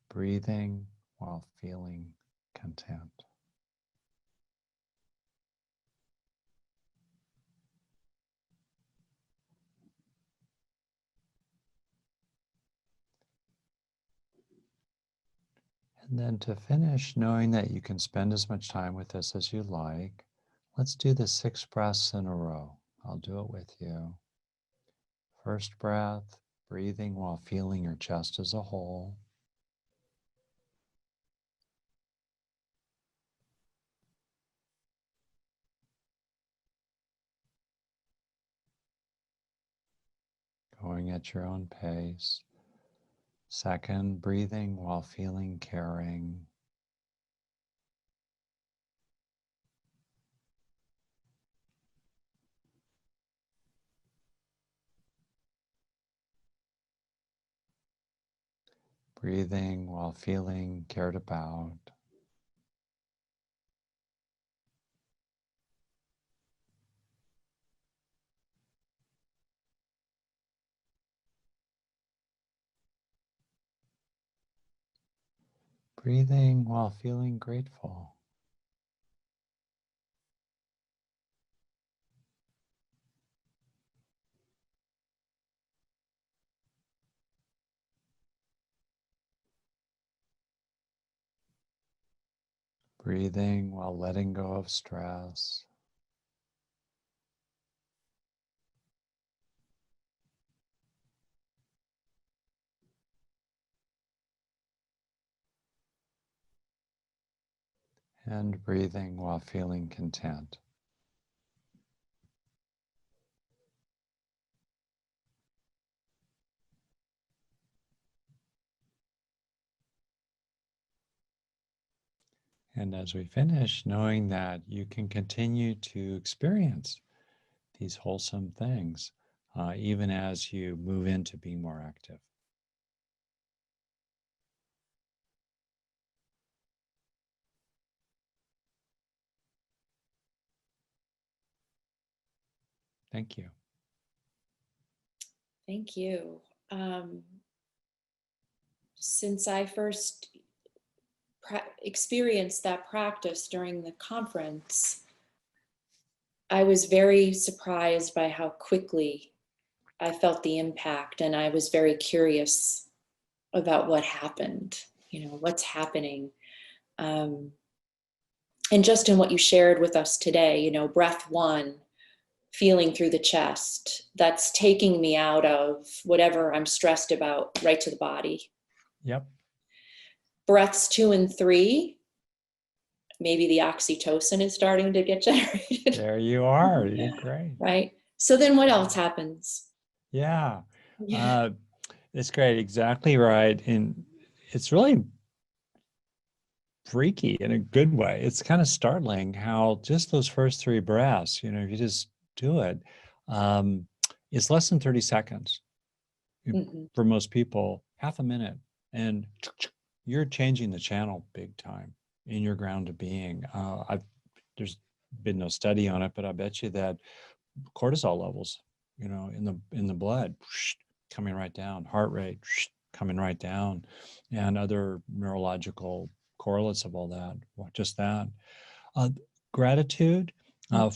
breathing while feeling content. And then to finish, knowing that you can spend as much time with this as you like, let's do the 6 breaths in a row. I'll do it with you. First breath, breathing while feeling your chest as a whole. Going at your own pace. Second, breathing while feeling caring. Breathing while feeling cared about. Breathing while feeling grateful. Breathing while letting go of stress. And breathing while feeling content. And as we finish, knowing that you can continue to experience these wholesome things even as you move into being more active. Thank you. Thank you. Since I first experienced that practice during the conference, I was very surprised by how quickly I felt the impact, and I was very curious about what happened, what's happening. And just in what you shared with us today, breath one, feeling through the chest, that's taking me out of whatever I'm stressed about right to the body. Yep. Breaths 2 and 3, maybe the oxytocin is starting to get generated. There you are. You're great. Right. So then what else happens? Yeah. It's great. Exactly right. And it's really freaky in a good way. It's kind of startling how just those first 3 breaths, if you just do it, it's less than 30 seconds. Mm-hmm. For most people, half a minute, and you're changing the channel big time in your grounded being. There's been no study on it, but I bet you that cortisol levels, in the blood, coming right down, heart rate coming right down, and other neurological correlates of all that. Just that. Gratitude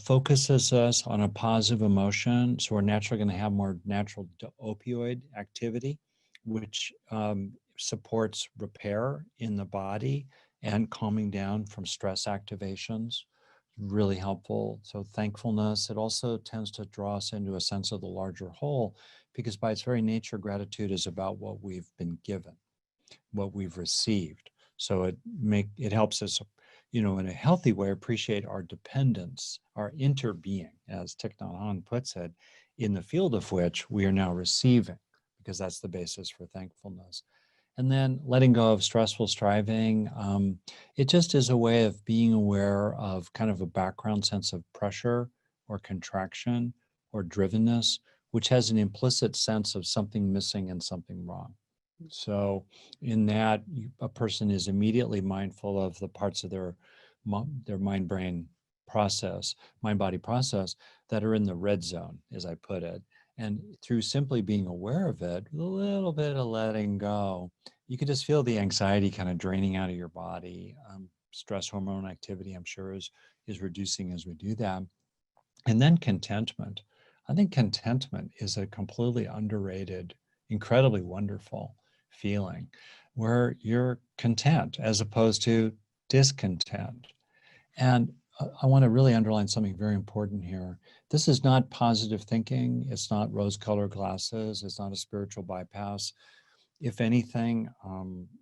focuses us on a positive emotion, so we're naturally going to have more natural opioid activity, which supports repair in the body and calming down from stress activations. Really helpful. So thankfulness, it also tends to draw us into a sense of the larger whole, because by its very nature, gratitude is about what we've been given, what we've received. So it helps us, in a healthy way, appreciate our dependence, our interbeing, as Thich Nhat Hanh puts it, in the field of which we are now receiving, because that's the basis for thankfulness. And then letting go of stressful striving. It just is a way of being aware of kind of a background sense of pressure or contraction or drivenness, which has an implicit sense of something missing and something wrong. So in that, a person is immediately mindful of the parts of their mind-brain process, mind-body process, that are in the red zone, as I put it. And through simply being aware of it, with a little bit of letting go, you can just feel the anxiety kind of draining out of your body. Stress hormone activity, I'm sure, is reducing as we do that. And then contentment. I think contentment is a completely underrated, incredibly wonderful feeling, where you're content as opposed to discontent. And I want to really underline something very important here. This is not positive thinking. It's not rose-colored glasses. It's not a spiritual bypass. If anything,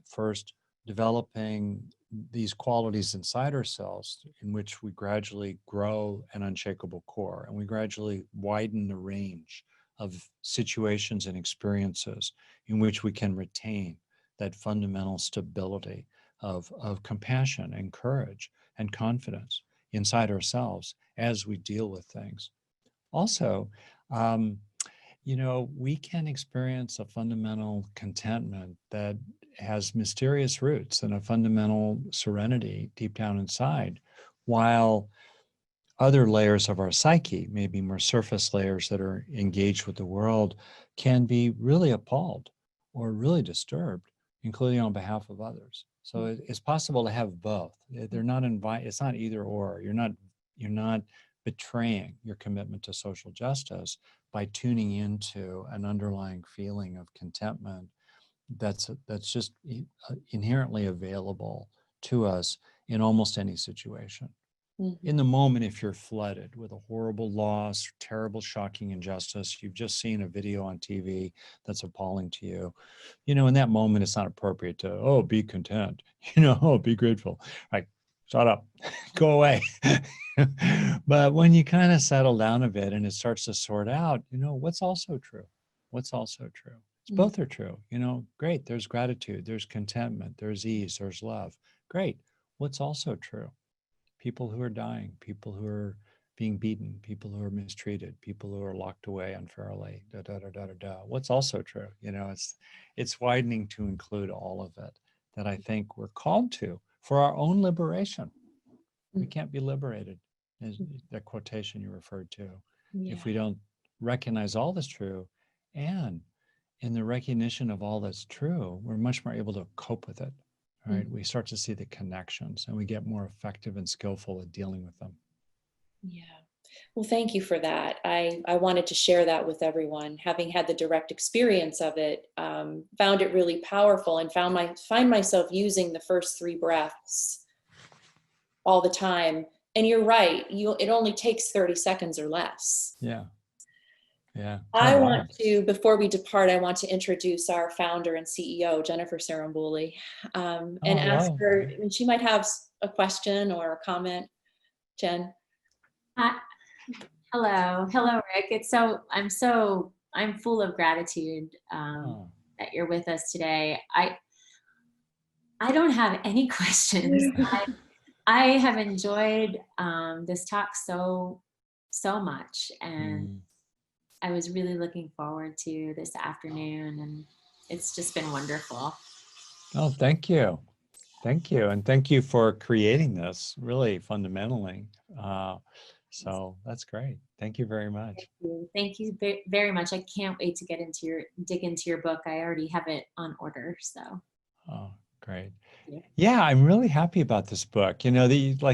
first, developing these qualities inside ourselves, in which we gradually grow an unshakable core, and we gradually widen the range of situations and experiences in which we can retain that fundamental stability of compassion and courage and confidence inside ourselves as we deal with things. Also, we can experience a fundamental contentment that has mysterious roots and a fundamental serenity deep down inside, while other layers of our psyche, maybe more surface layers that are engaged with the world, can be really appalled or really disturbed, including on behalf of others. So it's possible to have both. They're not it's not either or. You're not betraying your commitment to social justice by tuning into an underlying feeling of contentment that's just inherently available to us in almost any situation. Mm-hmm. In the moment, if you're flooded with a horrible loss, terrible, shocking injustice, you've just seen a video on TV that's appalling to you, in that moment, it's not appropriate to, be content, be grateful. Like, shut up, go away. But when you kind of settle down a bit and it starts to sort out, what's also true? What's also true? Both are true. Great. There's gratitude, there's contentment, there's ease, there's love. Great. What's also true? People who are dying, people who are being beaten, people who are mistreated, people who are locked away unfairly, da da da da da da. What's also true, it's widening to include all of it that I think we're called to for our own liberation. We can't be liberated, is the quotation you referred to, if we don't recognize all that's true. And in the recognition of all that's true, we're much more able to cope with it, right? We start to see the connections and we get more effective and skillful at dealing with them. Yeah. Well, thank you for that. I wanted to share that with everyone. Having had the direct experience of it, found it really powerful, and find myself using the first 3 breaths all the time. And you're right. It only takes 30 seconds or less. Yeah. Yeah. I want to, before we depart, I want to introduce our founder and CEO, Jennifer Sarambuli, and ask her, and she might have a question or a comment. Jen. Hello, Rick. I'm full of gratitude that you're with us today. I don't have any questions. I have enjoyed this talk so much, and I was really looking forward to this afternoon, and it's just been wonderful. Oh, thank you. Thank you. And thank you for creating this really fundamentally. So that's great. Thank you very much. Thank you very much. I can't wait to dig into your book. I already have it on order, so. Oh, great. Yeah, I'm really happy about this book. You're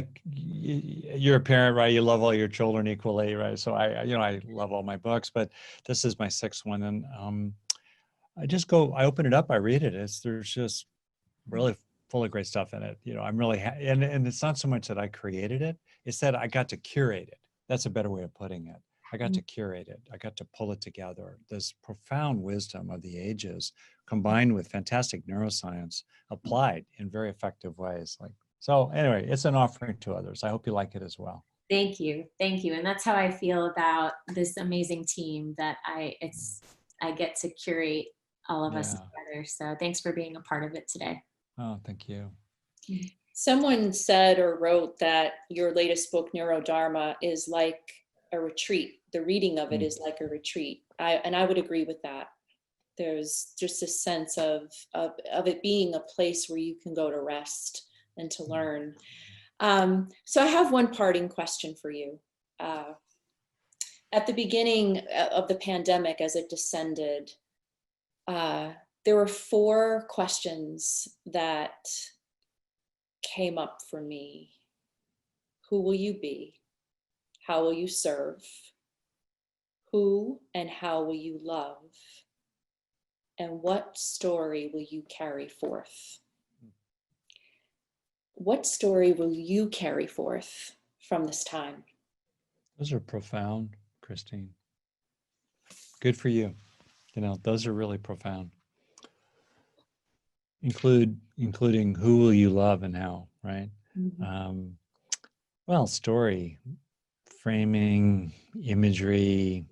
a parent, right? You love all your children equally, right? So I love all my books, but this is my 6th one. And I open it up, I read it. There's just really full of great stuff in it. I'm really and it's not so much that I created it, it's that I got to curate it. That's a better way of putting it. I got to curate it. I got to pull it together. This profound wisdom of the ages combined with fantastic neuroscience applied in very effective ways. So anyway, it's an offering to others. I hope you like it as well. Thank you. And that's how I feel about this amazing team that I get to curate all of us together. So thanks for being a part of it today. Oh, thank you. Someone said or wrote that your latest book, Neurodharma, is like a retreat. The reading of it is like a retreat. I would agree with that. There's just a sense of it being a place where you can go to rest and to learn. So I have one parting question for you. At the beginning of the pandemic, as it descended, there were 4 questions that came up for me. Who will you be? How will you serve? Who and how will you love? And what story will you carry forth? What story will you carry forth from this time? Those are profound, Christine. Good for you. Those are really profound. Including who will you love and how, right? Well, story, framing, imagery.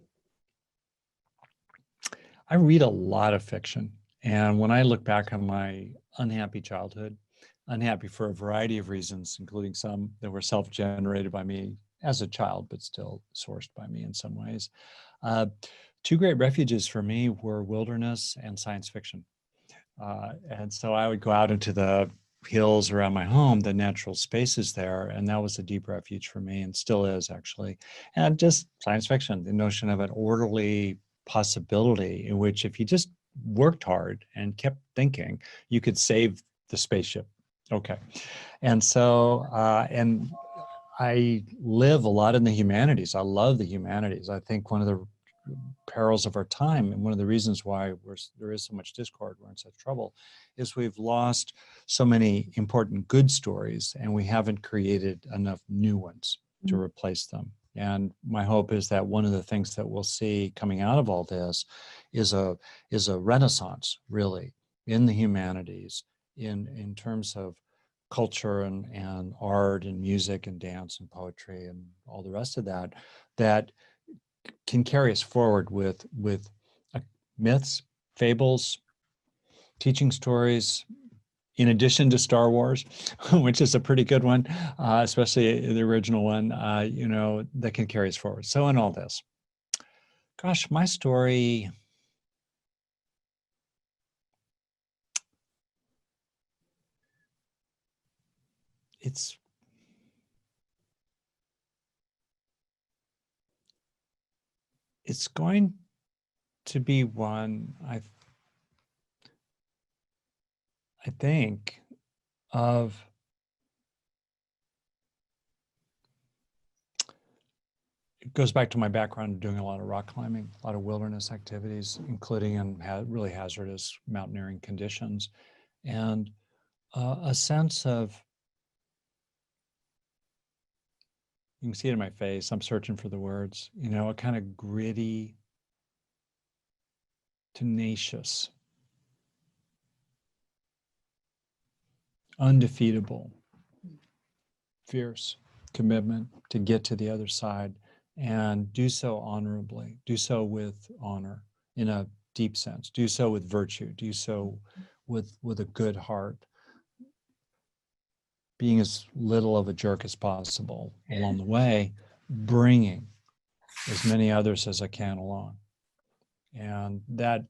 I read a lot of fiction. And when I look back on my unhappy childhood, unhappy for a variety of reasons, including some that were self-generated by me as a child, but still sourced by me in some ways. 2 great refuges for me were wilderness and science fiction. And so I would go out into the hills around my home, the natural spaces there, and that was a deep refuge for me and still is actually. And just science fiction, the notion of an orderly possibility in which if you just worked hard and kept thinking, you could save the spaceship. Okay. And so, and I live a lot in the humanities. I love the humanities. I think one of the perils of our time, and one of the reasons why there is so much discord, we're in such trouble, is we've lost so many important good stories and we haven't created enough new ones to replace them. And my hope is that one of the things that we'll see coming out of all this is a renaissance, really, in the humanities, in terms of culture and art and music and dance and poetry and all the rest of that, that can carry us forward with myths, fables, teaching stories, in addition to Star Wars, which is a pretty good one, especially the original one, you know, that can carry us forward. So in all this, gosh, my story, it's going to be one, I think, of it goes back to my background doing a lot of rock climbing, a lot of wilderness activities, including in really hazardous mountaineering conditions, and a sense of, you can see it in my face, I'm searching for the words, you know, a kind of gritty, tenacious, undefeatable, fierce commitment to get to the other side and do so honorably, do so with honor in a deep sense, do so with virtue, do so with a good heart, being as little of a jerk as possible along the way, bringing as many others as I can along. And that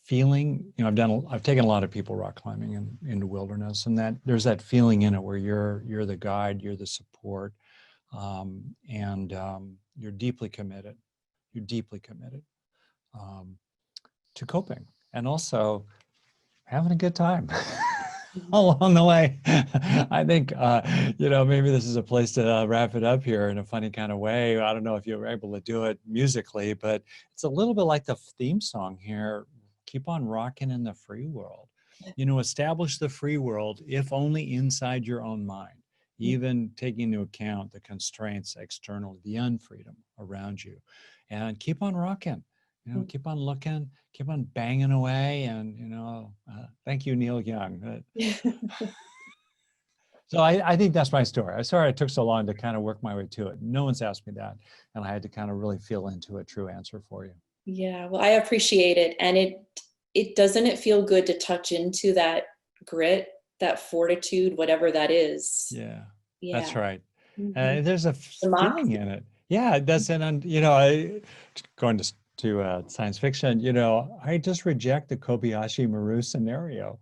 feeling, you know, I've taken a lot of people rock climbing into wilderness, and that there's that feeling in it where you're the guide, you're the support, and you're deeply committed. You're deeply committed to coping, and also having a good time along the way. I think, you know, maybe this is a place to wrap it up here in a funny kind of way. I don't know if you were able to do it musically, but it's a little bit like the theme song here. Keep on rocking in the free world. You know, establish the free world, if only inside your own mind, even taking into account the constraints external, the unfreedom around you, and keep on rocking. You know, keep on looking, keep on banging away, and, you know, thank you, Neil Young. So I think that's my story. I'm sorry it took so long to kind of work my way to it. No one's asked me that, and I had to kind of really feel into a true answer for you. Yeah, well, I appreciate it. And it doesn't it feel good to touch into that grit, that fortitude, whatever that is. Yeah, Yeah. that's right. Mm-hmm. There's a feeling in it. Yeah, that's it. And, you know, going to science fiction, you know, I just reject the Kobayashi Maru scenario,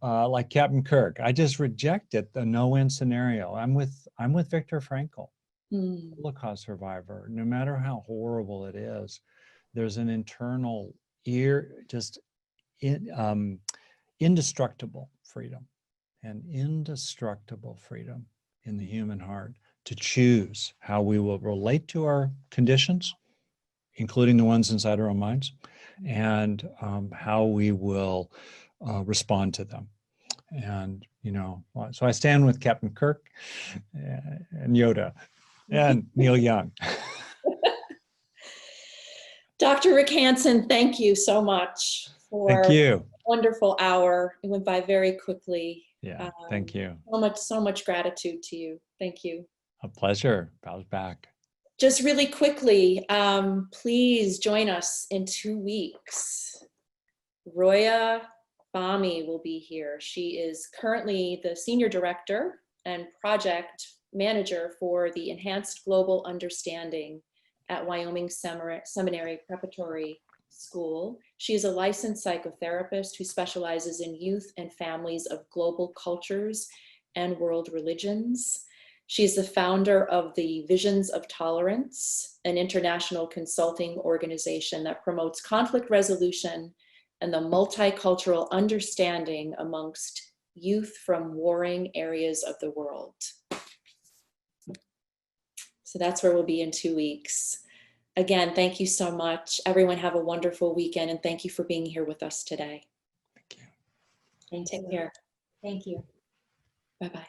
like Captain Kirk. I just reject it, the no-win scenario. I'm with Viktor Frankl, Holocaust survivor. No matter how horrible it is, there's an internal indestructible freedom, an indestructible freedom in the human heart to choose how we will relate to our conditions, including the ones inside our own minds, and how we will respond to them. And, you know, so I stand with Captain Kirk and Yoda and Neil Young. Dr. Rick Hanson, thank you so much for Thank you. a wonderful hour. It went by very quickly. Yeah, thank you. So much gratitude to you. Thank you. A pleasure. Bows back. Just really quickly, please join us in 2 weeks. Roya Bami will be here. She is currently the Senior Director and Project Manager for the Enhanced Global Understanding at Wyoming Seminary Preparatory School. She is a licensed psychotherapist who specializes in youth and families of global cultures and world religions. She's the founder of the Visions of Tolerance, an international consulting organization that promotes conflict resolution and the multicultural understanding amongst youth from warring areas of the world. So that's where we'll be in 2 weeks. Again, thank you so much. Everyone have a wonderful weekend, and thank you for being here with us today. Thank you. Thank Take you. care. Thank you. Bye-bye.